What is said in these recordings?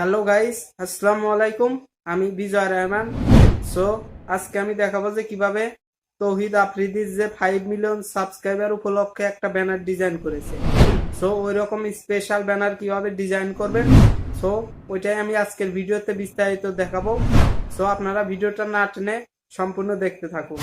Hello guys, আসসালামু আলাইকুম। আমি বিজয় রহমান। সো আজকে আমি দেখাবো যে কিভাবে তৌহিদ আফ্রিদির যে 5 মিলিয়ন সাবস্ক্রাইবার উপলক্ষে একটা ব্যানার ডিজাইন করেছে। সো ওই রকম স্পেশাল ব্যানার কিভাবে ডিজাইন করবেন, সো ওইটাই আমি আজকের ভিডিওতে বিস্তারিত দেখাবো। সো আপনারা ভিডিওটা না টেনে সম্পূর্ণ দেখতে থাকুন।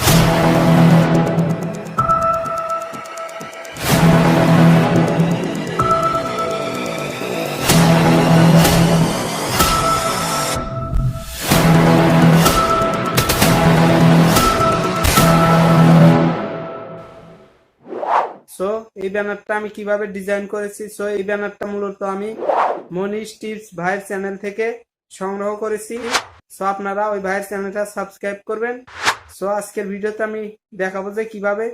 সো এই ব্যানারটা আমি কিভাবে ডিজাইন করেছি, সো এই ব্যানারটা মূলত আমি মনীষ টিপস ভাইয়ের চ্যানেল থেকে সংগ্রহ করেছি। সো আপনারা ওই ভাইয়ের চ্যানেলটা সাবস্ক্রাইব করবেন। সো আজকের ভিডিওতে আমি দেখাবো যে কিভাবে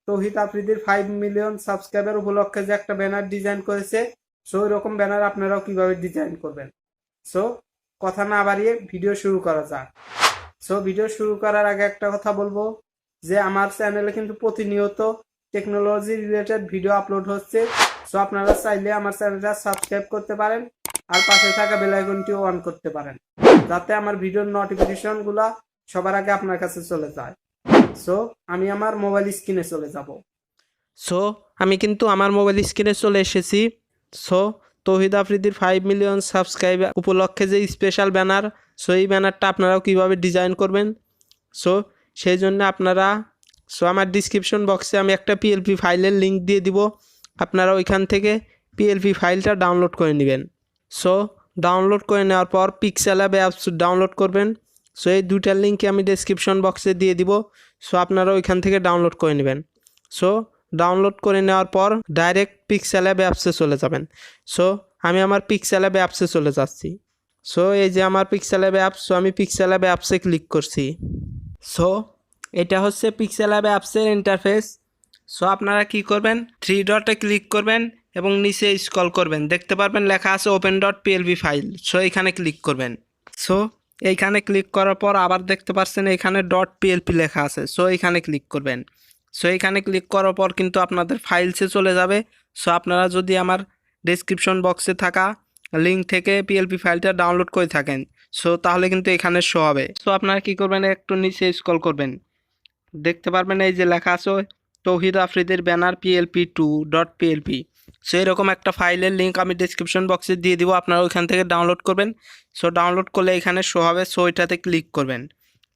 তৌহিদ আফ্রিদির 5 মিলিয়ন সাবস্ক্রাইবার উপলক্ষে যে একটা ব্যানার ডিজাইন করেছে, সো ওই রকম ব্যানার আপনারাও কিভাবে ডিজাইন করবেন। সো কথা না বাড়িয়ে ভিডিও শুরু করা যাক। সো ভিডিও শুরু করার আগে একটা কথা বলবো যে আমার চ্যানেলে কিন্তু প্রতিনিয়ত টেকনোলজি রিলেটেড ভিডিও আপলোড হচ্ছে। সো আপনারা চাইলে আমার চ্যানেলটা সাবস্ক্রাইব করতে পারেন আর পাশে থাকা বেল আইকনটিও অন করতে পারেন, যাতে আমার ভিডিওর নোটিফিকেশনগুলো সবার আগে আপনার কাছে চলে যায়। সো আমি আমার মোবাইল স্ক্রিনে চলে যাব। সো আমি কিন্তু আমার মোবাইল স্ক্রিনে চলে এসেছি। সো তৌহিদ আফ্রিদির 5 মিলিয়ন সাবস্ক্রাইবার উপলক্ষে যে স্পেশাল ব্যানার, সো এই ব্যানারটা আপনারাও কিভাবে ডিজাইন করবেন, সো সেই জন্য আপনারা আমার ডিসক্রিপশন বক্সে আমি একটা পিএলপি ফাইলের লিঙ্ক দিয়ে দিব। আপনারা ওইখান থেকে পিএলপি ফাইলটা ডাউনলোড করে নেবেন। সো ডাউনলোড করে নেওয়ার পর পিক্সেলল্যাব অ্যাপস ডাউনলোড করবেন। সো এই দুইটার লিঙ্কই আমি ডিসক্রিপশন বক্সে দিয়ে দিব। সো আপনারা ওইখান থেকে ডাউনলোড করে নেবেন। সো ডাউনলোড করে নেওয়ার পর ডাইরেক্ট পিক্সেলল্যাব অ্যাপসে চলে যাবেন। সো আমি আমার পিক্সেলল্যাব অ্যাপসে চলে যাচ্ছি। সো এই যে আমার পিক্সেলল্যাব অ্যাপস, সো আমি পিক্সেলল্যাব অ্যাপসে ক্লিক করছি। সো এটা হচ্ছে পিক্সেলল্যাব অ্যাপসের ইন্টারফেস। সো আপনারা কি করবেন, 3 ডটে ক্লিক করবেন এবং নিচে স্ক্রল করবেন, দেখতে পারবেন লেখা আছে open.plp ফাইল। সো এখানে ক্লিক করবেন। সো এইখানে ক্লিক করার পর আবার দেখতে পাচ্ছেন এখানে .plp লেখা আছে। সো এখানে ক্লিক করবেন। সো এখানে ক্লিক করার পর কিন্তু আপনাদের ফাইলসে চলে যাবে। সো আপনারা যদি আমার ডেসক্রিপশন বক্সে থাকা লিঙ্ক থেকে পিএলপি ফাইলটা ডাউনলোড করে থাকেন, সো তাহলে কিন্তু এখানে শো হবে। সো আপনারা কি করবেন, একটু নিচে স্ক্রল করবেন, দেখতে পারবেন এই যে লেখা আছে তৌহিদ আফ্রিদির ব্যানার PLP2.plp। সো এরকম একটা ফাইলের লিঙ্ক আমি ডিসক্রিপশন বক্সে দিয়ে দিব, আপনারা ওইখান থেকে ডাউনলোড করবেন। সো ডাউনলোড করলে এখানে শো হবে। সো এটাতে ক্লিক করবেন।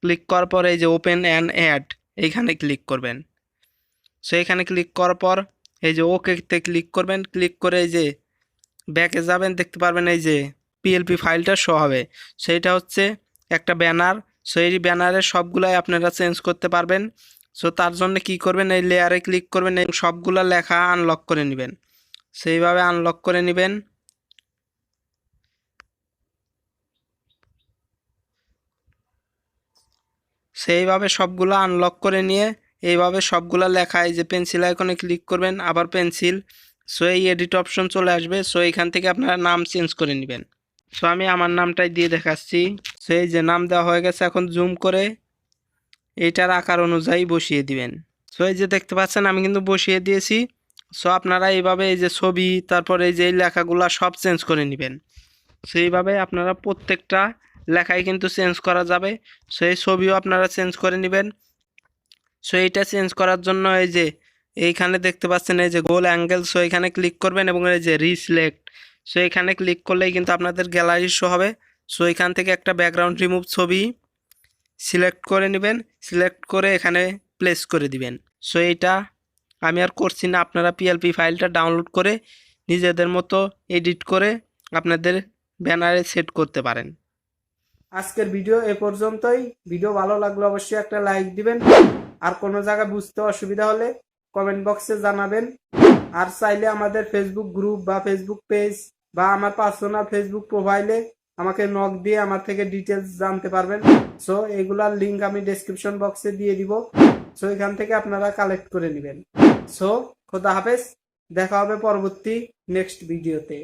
ক্লিক করার পর এই যে ওপেন অ্যান্ড অ্যাড এইখানে ক্লিক করবেন। সো এখানে ক্লিক করার পর এই যে ওকেতে ক্লিক করবেন। ক্লিক করে এই যে ব্যাকে যাবেন, দেখতে পারবেন এই যে পিএলপি ফাইলটা শো হবে। সেইটা হচ্ছে একটা ব্যানার। সো এই ব্যানারের সবগুলাই আপনারা চেঞ্জ করতে পারবেন। সো তার জন্য কি করবেন, এই লেয়ারে ক্লিক করবেন, এই সবগুলা লেখা আনলক করে নেবেন। সেইভাবে আনলক করে নেবেন। সেইভাবে সবগুলো আনলক করে নিয়ে এইভাবে সবগুলা লেখা এই যে পেন্সিল আইকনে ক্লিক করবেন, আবার পেন্সিল। সো এই এডিট অপশন চলে আসবে। সো এইখান থেকে আপনারা নাম চেঞ্জ করে নেবেন। সো আমি আমার নামটাই দিয়ে দেখাচ্ছি। সো এই যে নাম দেওয়া হয়ে গেছে, এখন জুম করে এইটার আকার অনুযায়ী বসিয়ে দিবেন। সো এই যে দেখতে পাচ্ছেন আমি কিন্তু বসিয়ে দিয়েছি। সো আপনারা এইভাবে এই যে ছবি, তারপর এই যে লেখাগুলা সব চেঞ্জ করে নেবেন। সো এইভাবে আপনারা প্রত্যেকটা লেখাই কিন্তু চেঞ্জ করা যাবে। সো এই ছবিও আপনারা চেঞ্জ করে নেবেন। সো এইটা চেঞ্জ করার জন্য এই যে এইখানে দেখতে পাচ্ছেন এই যে গোল অ্যাঙ্গেল, সো এখানে ক্লিক করবেন এবং এই যে রিসিলেক্ট, সো এখানে ক্লিক করলেই কিন্তু আপনাদের গ্যালারি শো হবে। সো এখান থেকে একটা ব্যাকগ্রাউন্ড রিমুভ ছবি সিলেক্ট করে নেবেন। সিলেক্ট করে এখানে প্লেস করে দিবেন। সো এইটা আমি আর করছি না, আপনারা পিএলপি ফাইলটা ডাউনলোড করে নিজেদের মতো এডিট করে আপনাদের ব্যানারে সেট করতে পারেন। আজকের ভিডিও এ পর্যন্তই। ভিডিও ভালো লাগলে অবশ্যই একটা লাইক দিবেন, আর কোনো জায়গায় বুঝতে অসুবিধা হলে কমেন্ট বক্সে জানাবেন। আর চাইলে আমাদের ফেসবুক গ্রুপ বা ফেসবুক পেজ বা আমার পার্সোনাল ফেসবুক প্রোফাইলে আমাকে নক দিয়ে আমার থেকে ডিটেলস জানতে পারবেন। সো এগুলার লিঙ্ক আমি ডেসক্রিপশন বক্সে দিয়ে দিব। সো এখান থেকে আপনারা কালেক্ট করে নেবেন। সো খোদা হাফেজ, দেখা হবে পরবর্তী নেক্সট ভিডিওতে।